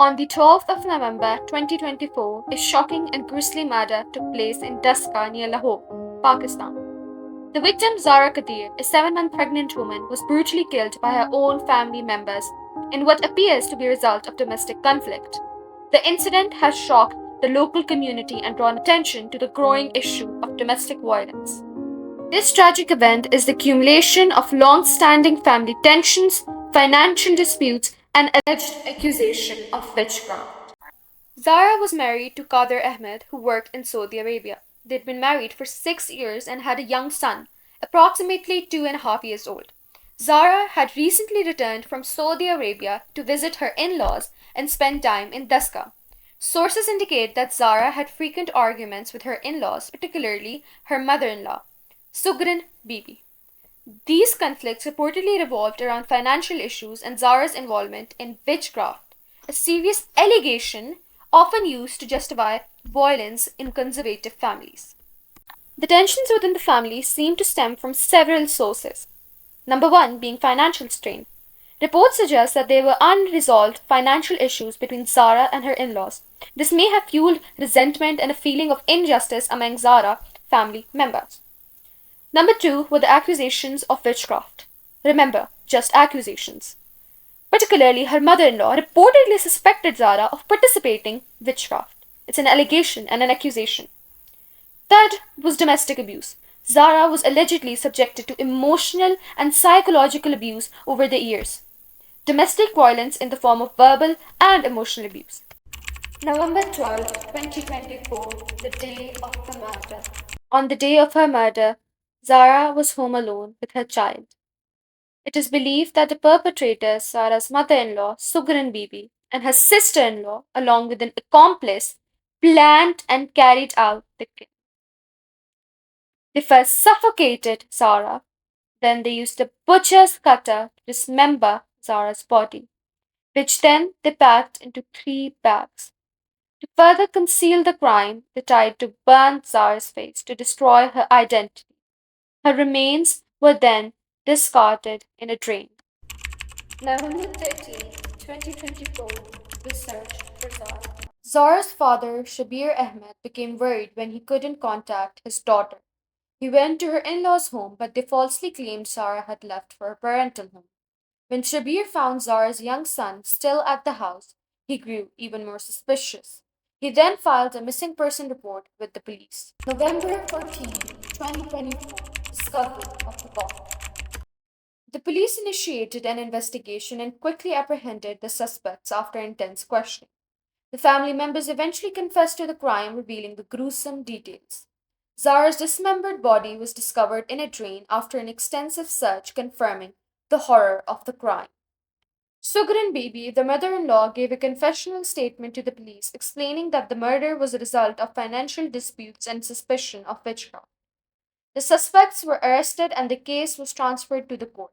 On the 12th of November 2024, a shocking and grisly murder took place in Daska near Lahore, Pakistan. The victim, Zara Qadir, a 7-month pregnant woman, was brutally killed by her own family members in what appears to be a result of domestic conflict. The incident has shocked the local community and drawn attention to the growing issue of domestic violence. This tragic event is the accumulation of long standing family tensions, financial disputes, and alleged accusation of witchcraft. Zara was married to Qadir Ahmed, who worked in Saudi Arabia. They'd been married for 6 years and had a young son, approximately 2.5 years old. Zara had recently returned from Saudi Arabia to visit her in laws and spend time in Daska. Sources indicate that Zara had frequent arguments with her in laws, particularly her mother in law, Sugran Bibi. These conflicts reportedly revolved around financial issues and Zara's involvement in witchcraft, a serious allegation often used to justify violence in conservative families. The tensions within the family seem to stem from several sources. Number one being financial strain. Reports suggest that there were unresolved financial issues between Zara and her in laws. This may have fueled resentment and a feeling of injustice among Zara family members. Number two were the accusations of witchcraft. Remember, just accusations. Particularly, her mother in law reportedly suspected Zara of participating in witchcraft. It's an allegation and an accusation. Third was domestic abuse. Zara was allegedly subjected to emotional and psychological abuse over the years. Domestic violence in the form of verbal and emotional abuse. November 12, 2024, the day of the murder. On the day of her murder, Zara was home alone with her child. It is believed that the perpetrators, Zara's mother in law, Sugran Bibi, and her sister in law, along with an accomplice, planned and carried out the kill. They first suffocated Zara, then they used a butcher's cutter to dismember Zara's body, which then they packed into 3 bags. To further conceal the crime, they tried to burn Zara's face to destroy her identity. Her remains were then discarded in a drain. November 13, 2024, the search for Zara. Zara's father, Shabir Ahmed, became worried when he couldn't contact his daughter. He went to her in law's home, but they falsely claimed Zara had left for her parental home. When Shabir found Zara's young son still at the house, he grew even more suspicious. He then filed a missing person report with the police. November 14, 2024, discovery of the body. The police initiated an investigation and quickly apprehended the suspects after intense questioning. The family members eventually confessed to the crime, revealing the gruesome details. Zara's dismembered body was discovered in a drain after an extensive search, confirming the horror of the crime. Sugran Bibi, the mother in law, gave a confessional statement to the police explaining that the murder was a result of financial disputes and suspicion of witchcraft. The suspects were arrested and the case was transferred to the court.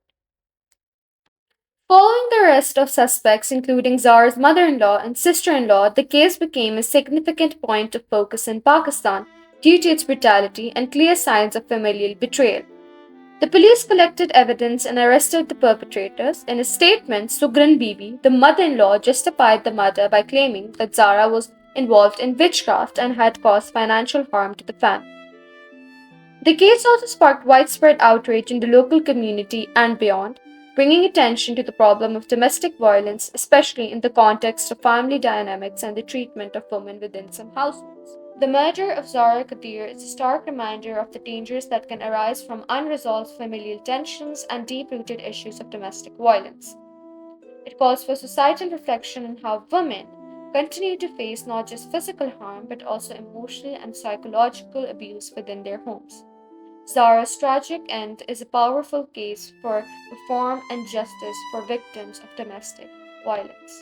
Following the arrest of suspects, including Zara's mother in law and sister in law, the case became a significant point of focus in Pakistan due to its brutality and clear signs of familial betrayal. The police collected evidence and arrested the perpetrators. In a statement, Sugran Bibi, the mother in law, justified the murder by claiming that Zara was involved in witchcraft and had caused financial harm to the family. The case also sparked widespread outrage in the local community and beyond, bringing attention to the problem of domestic violence, especially in the context of family dynamics and the treatment of women within some households. The murder of Zara Qadir is a stark reminder of the dangers that can arise from unresolved familial tensions and deep rooted issues of domestic violence. It calls for societal reflection on how women continue to face not just physical harm but also emotional and psychological abuse within their homes. Zara's tragic end is a powerful case for reform and justice for victims of domestic violence.